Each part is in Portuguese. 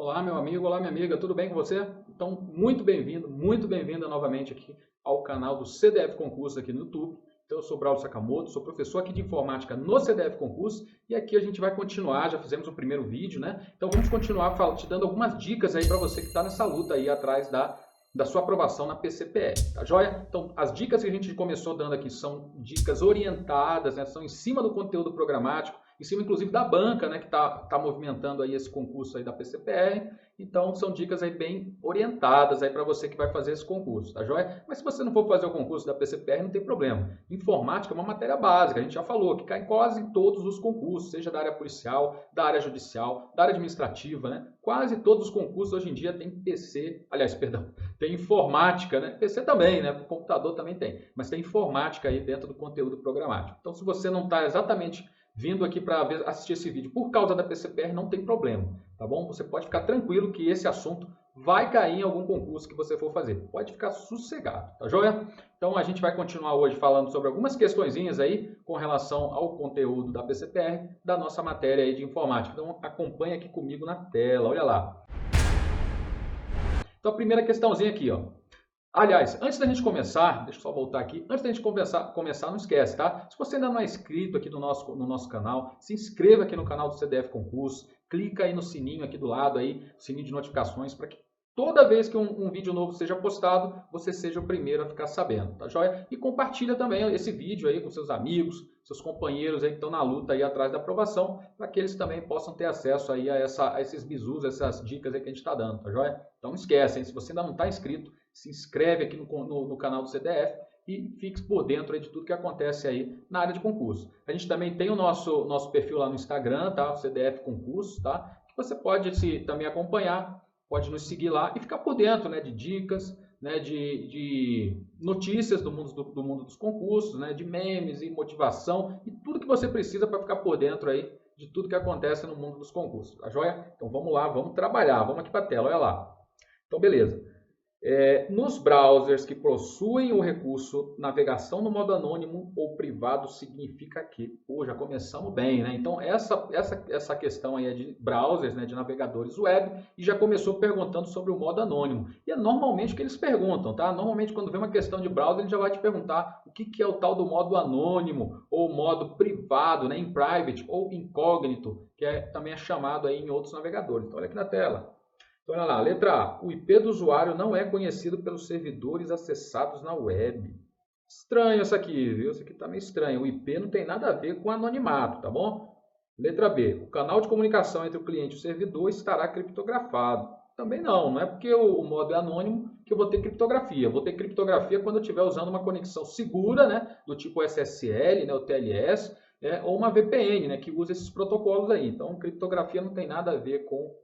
Olá, meu amigo, olá, minha amiga, tudo bem com você? Então, muito bem-vinda novamente aqui ao canal do CDF Concurso aqui no YouTube. Então, eu sou Braulio Sakamoto, sou professor aqui de informática no CDF Concurso e aqui a gente vai continuar, já fizemos o primeiro vídeo, né? Então, vamos continuar te dando algumas dicas aí para você que está nessa luta aí atrás da sua aprovação na PCPR, tá joia? Então, as dicas que a gente começou dando aqui são dicas orientadas, né? São em cima do conteúdo programático, em cima inclusive da banca, né, que tá movimentando aí esse concurso aí da PCPR. Então, são dicas aí bem orientadas aí para você que vai fazer esse concurso, tá joia? Mas se você não for fazer o concurso da PCPR, não tem problema. Informática é uma matéria básica, a gente já falou, que cai em quase todos os concursos, seja da área policial, da área judicial, da área administrativa, né? Quase todos os concursos hoje em dia tem PC, aliás, perdão, tem informática, né? PC também, né? O computador também tem, mas tem informática aí dentro do conteúdo programático. Então, se você não está exatamente vindo aqui para assistir esse vídeo por causa da PCPR, não tem problema, tá bom? Você pode ficar tranquilo que esse assunto vai cair em algum concurso que você for fazer. Pode ficar sossegado, tá joia? Então, a gente vai continuar hoje falando sobre algumas questõezinhas aí com relação ao conteúdo da PCPR, da nossa matéria aí de informática. Então, acompanha aqui comigo na tela, olha lá. Então, a primeira questãozinha aqui, ó. Aliás, antes da gente começar, deixa eu só voltar aqui, antes da gente começar, não esquece, tá? Se você ainda não é inscrito aqui no nosso canal, se inscreva aqui no canal do CDF Concurso, clica aí no sininho aqui do lado, aí, sininho de notificações, para que toda vez que um vídeo novo seja postado, você seja o primeiro a ficar sabendo, tá joia? E compartilha também esse vídeo aí com seus amigos, seus companheiros aí que estão na luta aí atrás da aprovação, para que eles também possam ter acesso aí a esses bizus, essas dicas aí que a gente está dando, tá joia? Então não esquece, hein? Se você ainda não está inscrito, se inscreve aqui no canal do CDF e fique por dentro aí de tudo que acontece aí na área de concurso. A gente também tem o nosso perfil lá no Instagram, tá? O CDF Concurso, tá? Que você pode também acompanhar, pode nos seguir lá e ficar por dentro, né, de dicas, né, de notícias do mundo dos concursos, né, de memes e motivação e tudo que você precisa para ficar por dentro aí de tudo que acontece no mundo dos concursos, tá joia? Então vamos lá, vamos trabalhar, vamos aqui para a tela, olha lá. Então beleza. Nos browsers que possuem o recurso navegação no modo anônimo ou privado significa que, já começamos bem, né? Então essa questão aí é de browsers, né, de navegadores web, e já começou perguntando sobre o modo anônimo. E é normalmente o que eles perguntam, tá? Normalmente quando vem uma questão de browser, ele já vai te perguntar o que é o tal do modo anônimo ou modo privado, né, in private ou incógnito, que também é chamado aí em outros navegadores. Então olha aqui na tela. Então, olha lá, letra A. O IP do usuário não é conhecido pelos servidores acessados na web. Estranho isso aqui, viu? Isso aqui está meio estranho. O IP não tem nada a ver com anonimato, tá bom? Letra B. O canal de comunicação entre o cliente e o servidor estará criptografado. Também não é porque o modo é anônimo que eu vou ter criptografia. Eu vou ter criptografia quando eu estiver usando uma conexão segura, né, do tipo SSL, né, o TLS, ou uma VPN, né, que usa esses protocolos aí. Então, criptografia não tem nada a ver com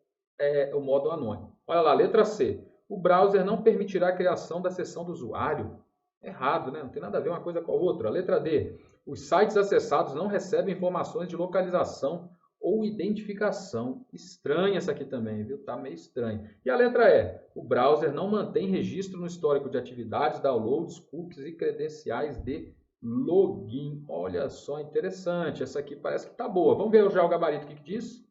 o modo anônimo. Olha lá, letra C. O browser não permitirá a criação da sessão do usuário. Errado, né? Não tem nada a ver uma coisa com a outra. Letra D. Os sites acessados não recebem informações de localização ou identificação. Estranha essa aqui também, viu? Tá meio estranho. E a letra E. O browser não mantém registro no histórico de atividades, downloads, cookies e credenciais de login. Olha só, interessante. Essa aqui parece que tá boa. Vamos ver já o gabarito que diz?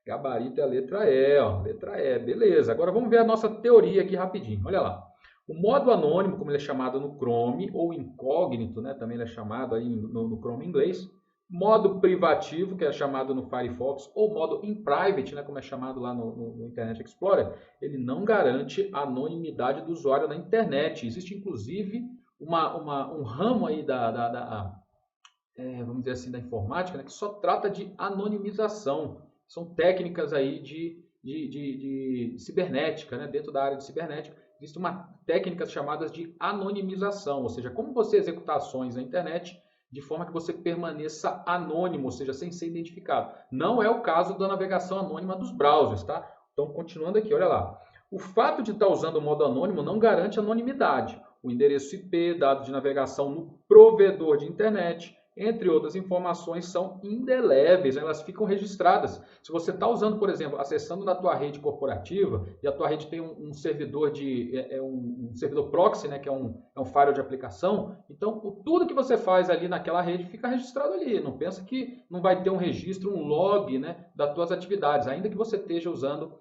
Gabarito é a letra E, ó. Letra E, beleza. Agora vamos ver a nossa teoria aqui rapidinho. Olha lá. O modo anônimo, como ele é chamado no Chrome, ou incógnito, né? Também ele é chamado aí no Chrome em inglês. Modo privativo, que é chamado no Firefox, ou modo in private, né? Como é chamado lá no Internet Explorer, ele não garante a anonimidade do usuário na internet. Existe, inclusive, um ramo aí vamos dizer assim, da informática, né? Que só trata de anonimização. São técnicas aí de cibernética, né? Dentro da área de cibernética, existe uma técnicas chamadas de anonimização, ou seja, como você executar ações na internet de forma que você permaneça anônimo, ou seja, sem ser identificado. Não é o caso da navegação anônima dos browsers, tá? Então, continuando aqui, olha lá. O fato de estar usando o modo anônimo não garante anonimidade. O endereço IP, dados de navegação no provedor de internet, entre outras informações, são indeléveis, elas ficam registradas. Se você está usando, por exemplo, acessando na tua rede corporativa, e a tua rede tem um servidor um servidor proxy, né, que é um firewall de aplicação, então tudo que você faz ali naquela rede fica registrado ali. Não pensa que não vai ter um registro, um log, né, das tuas atividades, ainda que você esteja usando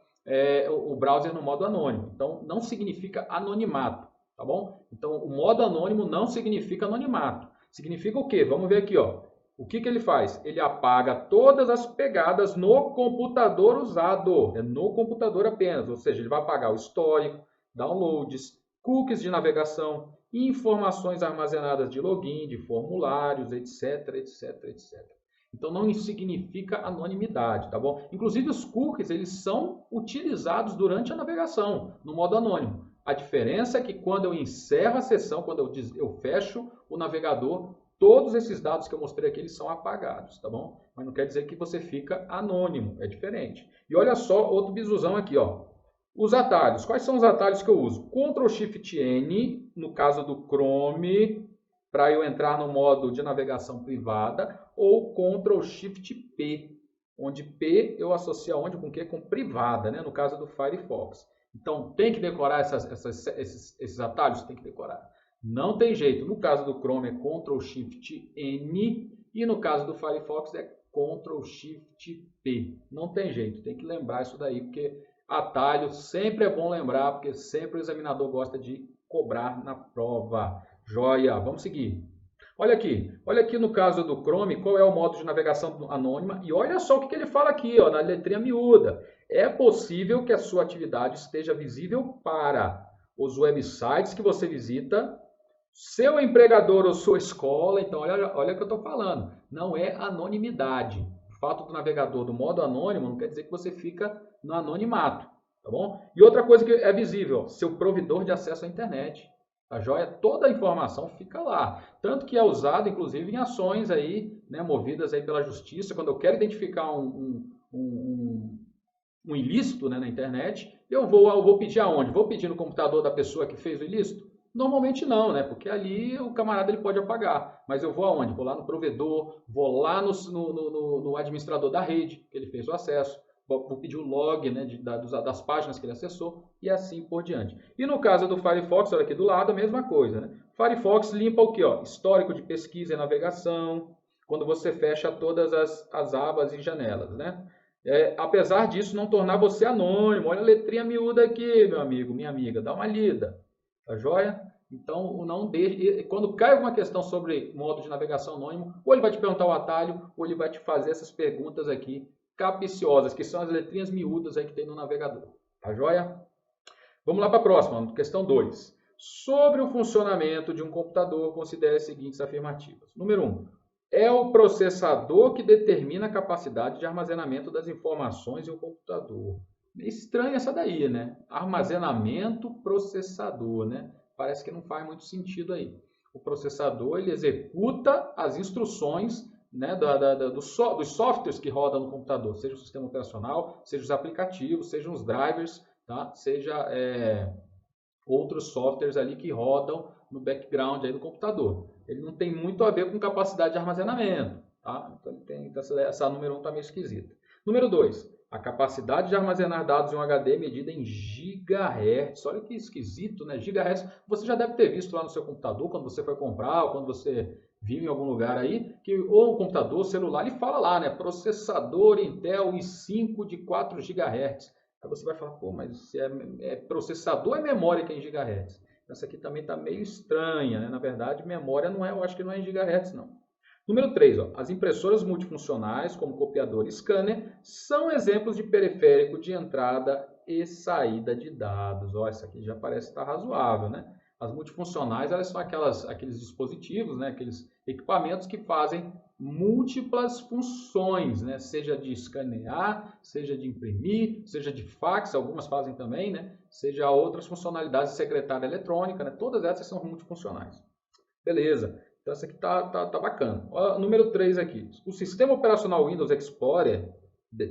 o browser no modo anônimo. Então, não significa anonimato, tá bom? Então, o modo anônimo não significa anonimato. Significa o quê? Vamos ver aqui, ó. O que ele faz? Ele apaga todas as pegadas no computador usado. É no computador apenas. Ou seja, ele vai apagar o histórico, downloads, cookies de navegação, informações armazenadas de login, de formulários, etc, etc, etc. Então, não significa anonimidade, tá bom? Inclusive, os cookies, eles são utilizados durante a navegação, no modo anônimo. A diferença é que quando eu encerro a sessão, quando eu fecho o navegador, todos esses dados que eu mostrei aqui, eles são apagados, tá bom? Mas não quer dizer que você fica anônimo, é diferente. E olha só, outro bisuzão aqui, ó. Os atalhos. Quais são os atalhos que eu uso? Ctrl+Shift+N, no caso do Chrome, para eu entrar no modo de navegação privada, ou Ctrl+Shift+P, onde P eu associo aonde? Com o quê? Com privada, né? No caso do Firefox. Então, tem que decorar esses atalhos? Tem que decorar. Não tem jeito. No caso do Chrome é Ctrl+Shift+N e no caso do Firefox é Ctrl+Shift+P. Não tem jeito. Tem que lembrar isso daí, porque atalho sempre é bom lembrar, porque sempre o examinador gosta de cobrar na prova. Joia, vamos seguir. Olha aqui no caso do Chrome, qual é o modo de navegação anônima e olha só o que ele fala aqui, ó, na letrinha miúda. É possível que a sua atividade esteja visível para os websites que você visita, seu empregador ou sua escola. Então, olha o que eu estou falando. Não é anonimidade. O fato do navegador do modo anônimo não quer dizer que você fica no anonimato, tá bom? E outra coisa que é visível, seu provedor de acesso à internet. A joia, toda a informação fica lá. Tanto que é usado, inclusive, em ações aí, né, movidas aí pela justiça. Quando eu quero identificar um ilícito, né, na internet, eu vou pedir aonde? Vou pedir no computador da pessoa que fez o ilícito? Normalmente não, né? Porque ali o camarada ele pode apagar. Mas eu vou aonde? Vou lá no provedor, vou lá no administrador da rede, que ele fez o acesso. Vou pedir o log, né, das páginas que ele acessou e assim por diante. E no caso do Firefox, olha aqui do lado, a mesma coisa. Né? Firefox limpa o quê? Ó? Histórico de pesquisa e navegação, quando você fecha todas as abas e janelas. Né? Apesar disso, não tornar você anônimo. Olha a letrinha miúda aqui, meu amigo, minha amiga, dá uma lida. Tá joia? Então, não deixe. Quando cai alguma questão sobre modo de navegação anônimo, ou ele vai te perguntar o atalho, ou ele vai te fazer essas perguntas aqui capciosas, que são as letrinhas miúdas aí que tem no navegador. Tá joia? Vamos lá para a próxima, questão 2. Sobre o funcionamento de um computador, considere as seguintes afirmativas. Número 1. É o processador que determina a capacidade de armazenamento das informações em um computador. Estranha essa daí, né? Armazenamento, processador, né? Parece que não faz muito sentido aí. O processador, ele executa as instruções, né, dos softwares que rodam no computador, seja o sistema operacional, seja os aplicativos, sejam os drivers, tá? Seja outros softwares ali que rodam no background aí do computador. Ele não tem muito a ver com capacidade de armazenamento, tá? Então essa número 1 está meio esquisita. Número 2. A capacidade de armazenar dados em um HD é medida em gigahertz. Olha que esquisito, né? Gigahertz. Você já deve ter visto lá no seu computador, quando você foi comprar, ou quando você viu em algum lugar aí, que ou o computador, celular, ele fala lá, né? Processador Intel i5 de 4 GHz. Aí você vai falar, pô, mas se é processador é memória que é em gigahertz. Essa aqui também está meio estranha, né? Na verdade, memória não é, eu acho que não é em gigahertz, não. Número 3, ó, as impressoras multifuncionais, como copiador e scanner, são exemplos de periférico de entrada e saída de dados. Ó, essa aqui já parece estar razoável, né? As multifuncionais, elas são aqueles dispositivos, né? Aqueles equipamentos que fazem múltiplas funções, né? Seja de escanear, seja de imprimir, seja de fax, algumas fazem também, né? Seja outras funcionalidades de secretária eletrônica, né? Todas essas são multifuncionais. Beleza. Então, essa aqui tá bacana. Ó, número 3 aqui. O sistema operacional Windows Explorer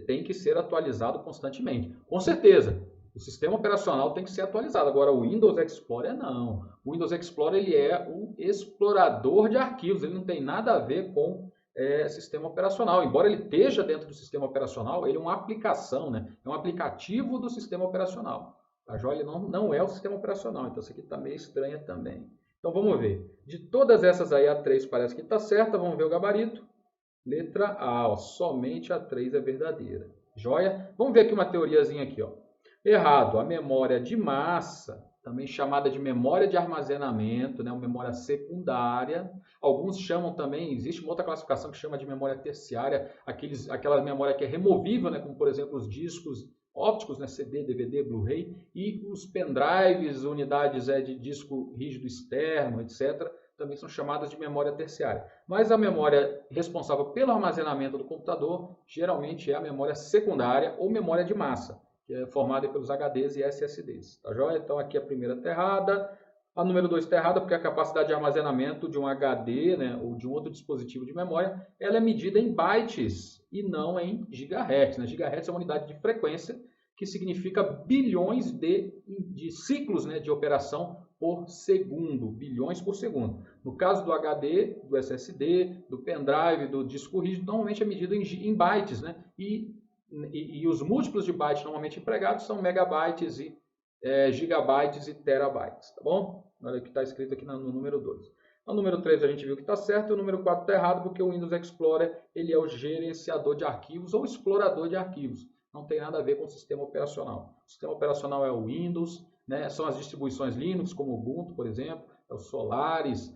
tem que ser atualizado constantemente. Com certeza, o sistema operacional tem que ser atualizado. Agora, o Windows Explorer não. O Windows Explorer ele é um explorador de arquivos. Ele não tem nada a ver com sistema operacional. Embora ele esteja dentro do sistema operacional, ele é uma aplicação, né? É um aplicativo do sistema operacional. A joia não é o sistema operacional. Então, isso aqui está meio estranha também. Então, vamos ver. De todas essas aí, a 3 parece que está certa. Vamos ver o gabarito. Letra A, ó, somente a 3 é verdadeira. Joia? Vamos ver aqui uma teoriazinha aqui, ó. Errado. A memória de massa, também chamada de memória de armazenamento, né, uma memória secundária. Alguns chamam também, existe uma outra classificação que chama de memória terciária, aquela memória que é removível, né, como por exemplo os discos ópticos, né, CD, DVD, Blu-ray, e os pendrives, unidades de disco rígido externo, etc., também são chamadas de memória terciária. Mas a memória responsável pelo armazenamento do computador geralmente é a memória secundária ou memória de massa, que é formada pelos HDs e SSDs. Tá joia? Então aqui a primeira está errada. A número 2 está errada porque a capacidade de armazenamento de um HD, né, ou de um outro dispositivo de memória, ela é medida em bytes e não em gigahertz. Né? Gigahertz é uma unidade de frequência que significa bilhões de ciclos, né, de operação por segundo, bilhões por segundo. No caso do HD, do SSD, do pendrive, do disco rígido, normalmente é medido em bytes, né? E os múltiplos de bytes normalmente empregados são megabytes e gigabytes e terabytes, tá bom? Olha o que está escrito aqui no número 2. No número 3 a gente viu que está certo, e o número 4 está errado, porque o Windows Explorer ele é o gerenciador de arquivos ou explorador de arquivos. Não tem nada a ver com o sistema operacional. O sistema operacional é o Windows, né? São as distribuições Linux, como o Ubuntu, por exemplo, é o Solaris,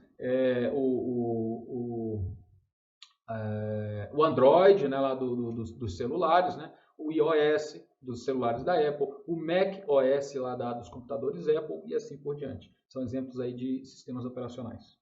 o Android, né, lá dos celulares, né? O iOS dos celulares da Apple, o Mac OS lá dos computadores Apple e assim por diante. São exemplos aí de sistemas operacionais.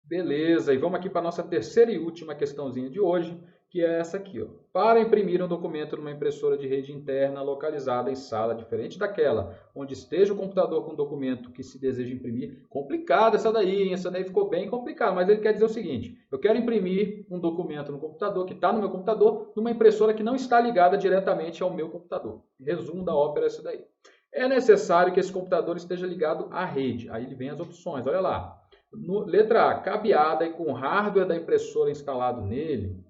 Beleza, e vamos aqui para a nossa terceira e última questãozinha de hoje, que é essa aqui, ó. Para imprimir um documento numa impressora de rede interna localizada em sala diferente daquela onde esteja o computador com o documento que se deseja imprimir, complicada essa daí, hein? Essa daí ficou bem complicada, mas ele quer dizer o seguinte: eu quero imprimir um documento no computador, que está no meu computador, numa impressora que não está ligada diretamente ao meu computador. Resumo da ópera é essa daí. É necessário que esse computador esteja ligado à rede. Aí ele vem as opções, olha lá. Letra A, cabeada e com hardware da impressora instalado nele.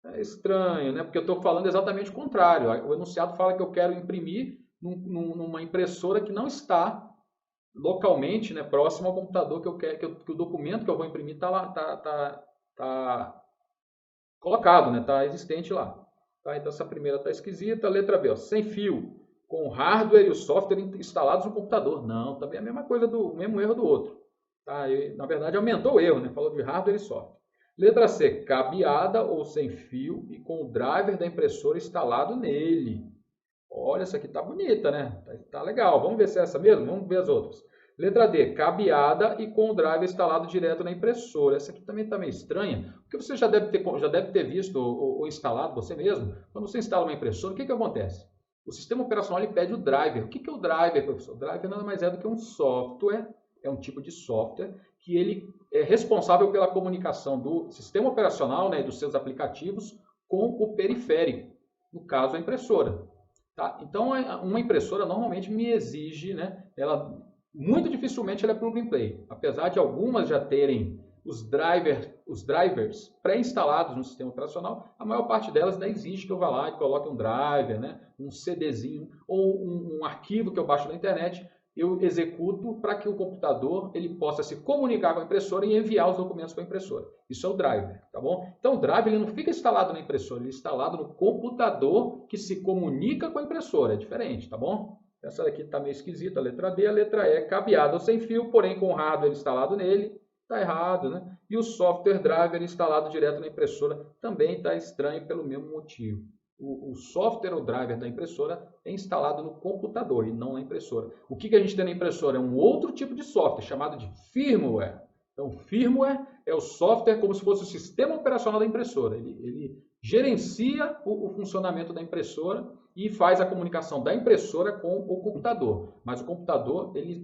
É estranho, né? Porque eu estou falando exatamente o contrário. O enunciado fala que eu quero imprimir numa impressora que não está localmente, né, próximo ao computador que eu quero, que o documento que eu vou imprimir está lá, tá colocado, né? Está existente lá. Tá? Então essa primeira está esquisita. Letra B, ó, sem fio, com o hardware e o software instalados no computador. Não, também é a mesma coisa, o mesmo erro do outro. Tá? E, na verdade, aumentou o erro, né? Falou de hardware e software. Letra C, cabeada ou sem fio e com o driver da impressora instalado nele. Olha, essa aqui tá bonita, né? Tá legal. Vamos ver se é essa mesmo? Vamos ver as outras. Letra D, cabeada e com o driver instalado direto na impressora. Essa aqui também tá meio estranha, porque você já deve ter visto ou instalado você mesmo. Quando você instala uma impressora, o que acontece? O sistema operacional ele pede o driver. O que é o driver, professor? O driver nada mais é do que um software, é um tipo de software que ele é responsável pela comunicação do sistema operacional, né, dos seus aplicativos com o periférico, no caso a impressora. Tá? Então, uma impressora normalmente me exige, né, muito dificilmente ela é plug and play, apesar de algumas já terem os drivers pré-instalados no sistema operacional, a maior parte delas ainda exige que eu vá lá e coloque um driver, né, um CDzinho ou um arquivo que eu baixo na internet, eu executo para que o computador ele possa se comunicar com a impressora e enviar os documentos para a impressora. Isso é o driver, tá bom? Então o driver ele não fica instalado na impressora, ele é instalado no computador que se comunica com a impressora, é diferente, tá bom? Essa daqui está meio esquisita, a letra D, a letra E, cabeada ou sem fio, porém com o hardware instalado nele, está errado, né? E o software driver instalado direto na impressora também está estranho pelo mesmo motivo. O software ou driver da impressora é instalado no computador e não na impressora. O que a gente tem na impressora é um outro tipo de software chamado de firmware. Então, firmware é o software como se fosse o sistema operacional da impressora. Ele gerencia o funcionamento da impressora e faz a comunicação da impressora com o computador. Mas o computador, ele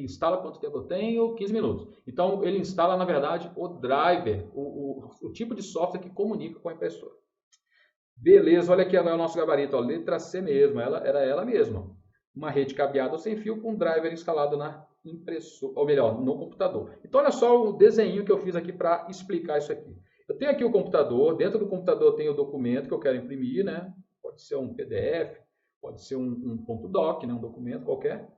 instala quanto tempo eu tenho? 15 minutos. Então, ele instala, na verdade, o driver, o tipo de software que comunica com a impressora. Beleza, olha aqui o nosso gabarito, ó, letra C mesmo, era ela mesma. Uma rede cabeada ou sem fio com um driver instalado na impressora, ou melhor, no computador. Então olha só o desenho que eu fiz aqui para explicar isso aqui. Eu tenho aqui o computador, dentro do computador tem o documento que eu quero imprimir, né? Pode ser um PDF, pode ser um .doc, né? Um documento qualquer.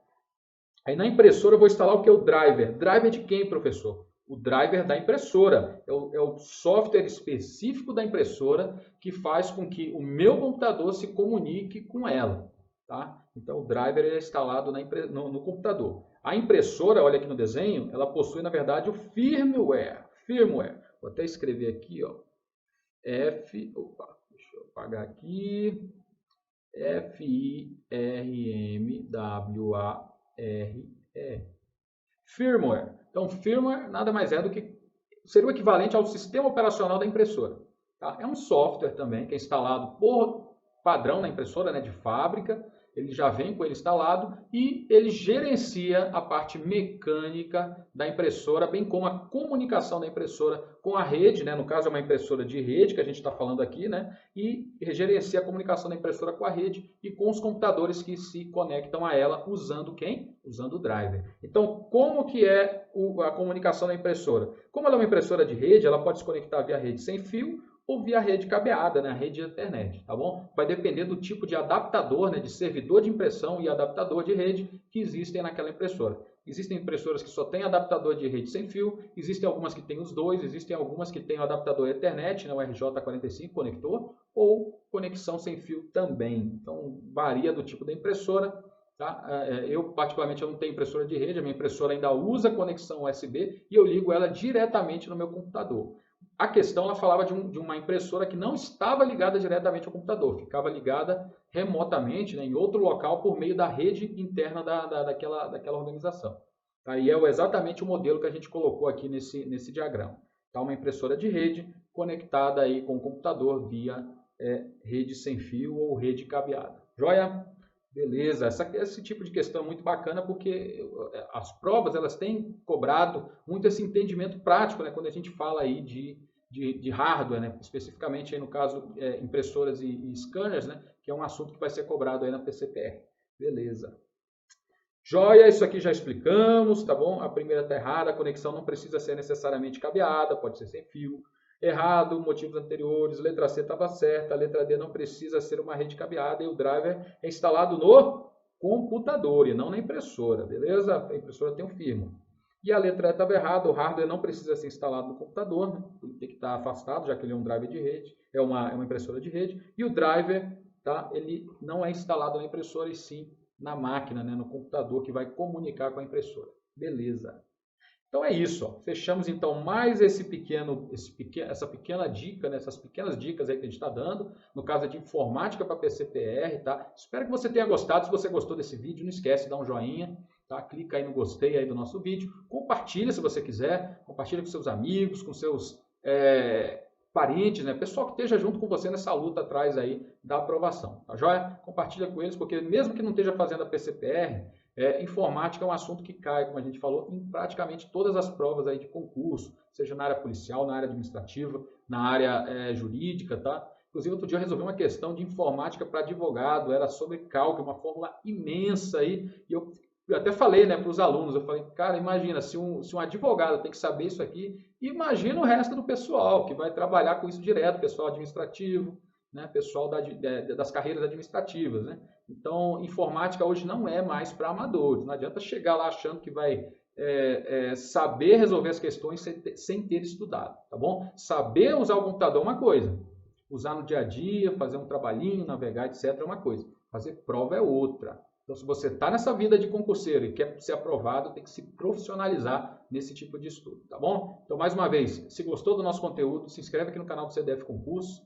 Aí na impressora eu vou instalar o que é o driver. Driver de quem, professor? O driver da impressora, é o software específico da impressora que faz com que o meu computador se comunique com ela. Tá? Então, o driver é instalado no computador. A impressora, olha aqui no desenho, ela possui, na verdade, o firmware. Vou até escrever aqui, ó. Deixa eu apagar aqui. F-I-R-M-W-A-R-E. Firmware. Então, firmware nada mais é do que seria o equivalente ao sistema operacional da impressora. Tá? É um software também que é instalado por padrão na impressora, né, de fábrica. Ele já vem com ele instalado e ele gerencia a parte mecânica da impressora, bem como a comunicação da impressora com a rede, né? No caso é uma impressora de rede que a gente está falando aqui, né? E gerencia a comunicação da impressora com a rede e com os computadores que se conectam a ela usando quem? Usando o driver. Então, como que é a comunicação da impressora? Como ela é uma impressora de rede, ela pode se conectar via rede sem fio ou via rede cabeada, né, a rede Ethernet, tá bom? Vai depender do tipo de adaptador, né, de servidor de impressão e adaptador de rede que existem naquela impressora. Existem impressoras que só têm adaptador de rede sem fio, existem algumas que têm os dois, existem algumas que têm o adaptador Ethernet, né, o RJ45 conector, ou conexão sem fio também. Então, varia do tipo da impressora. Tá? Eu, particularmente, eu não tenho impressora de rede, a minha impressora ainda usa conexão USB e eu ligo ela diretamente no meu computador. A questão, ela falava de uma impressora que não estava ligada diretamente ao computador, ficava ligada remotamente, né, em outro local por meio da rede interna daquela organização. Tá? E é exatamente o modelo que a gente colocou aqui nesse diagrama. Tá? Uma impressora de rede conectada aí com o computador via rede sem fio ou rede cabeada. Joia? Beleza, esse tipo de questão é muito bacana porque as provas elas têm cobrado muito esse entendimento prático, né, quando a gente fala aí de hardware, né, especificamente aí no caso impressoras e scanners, né, que é um assunto que vai ser cobrado aí na PCPR. Beleza. Joia, isso aqui já explicamos, tá bom? A primeira está errada, a conexão não precisa ser necessariamente cabeada, pode ser sem fio. Errado, motivos anteriores, letra C estava certa, a letra D não precisa ser uma rede cabeada e o driver é instalado no computador e não na impressora, beleza? A impressora tem um firmware. E a letra E estava errada, o hardware não precisa ser instalado no computador, né? Ele tem que estar afastado, já que ele é um driver de rede, é uma impressora de rede. E o driver, tá? Ele não é instalado na impressora e sim na máquina, né? No computador que vai comunicar com a impressora. Beleza. Então é isso, ó. Fechamos então mais essa pequena dica, né? Essas pequenas dicas aí que a gente está dando, no caso de informática para PCPR, tá? Espero que você tenha gostado. Se você gostou desse vídeo, não esquece de dar um joinha, tá? Clica aí no gostei aí do nosso vídeo, compartilha se você quiser, compartilha com seus amigos, com seus parentes, né? Pessoal que esteja junto com você nessa luta atrás aí da aprovação, tá joia? Compartilha com eles, porque mesmo que não esteja fazendo a PCPR, informática é um assunto que cai, como a gente falou, em praticamente todas as provas aí de concurso, seja na área policial, na área administrativa, na área jurídica, tá? Inclusive, outro dia eu resolvi uma questão de informática para advogado, era sobre cálculo, uma fórmula imensa aí, e eu até falei, né, para os alunos, eu falei, cara, imagina, se um advogado tem que saber isso aqui, imagina o resto do pessoal que vai trabalhar com isso direto, pessoal administrativo, né, pessoal das carreiras administrativas, né? Então, informática hoje não é mais para amadores. Não adianta chegar lá achando que vai saber resolver as questões sem ter estudado, tá bom? Saber usar o computador é uma coisa. Usar no dia a dia, fazer um trabalhinho, navegar, etc. é uma coisa. Fazer prova é outra. Então, se você está nessa vida de concurseiro e quer ser aprovado, tem que se profissionalizar nesse tipo de estudo, tá bom? Então, mais uma vez, se gostou do nosso conteúdo, se inscreve aqui no canal do CDF Concurso.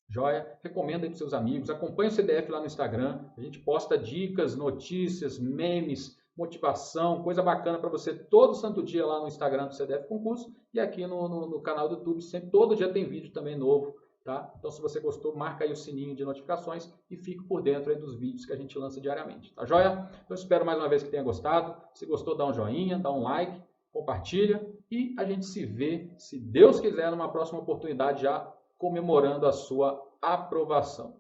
Joia? Recomenda aí para seus amigos, acompanha o CDF lá no Instagram, a gente posta dicas, notícias, memes, motivação, coisa bacana para você todo santo dia lá no Instagram do CDF Concurso e aqui no canal do YouTube, sempre, todo dia tem vídeo também novo, tá? Então se você gostou, marca aí o sininho de notificações e fique por dentro aí dos vídeos que a gente lança diariamente, tá joia? Então espero mais uma vez que tenha gostado, se gostou dá um joinha, dá um like, compartilha e a gente se vê, se Deus quiser, numa próxima oportunidade já comemorando a sua aprovação.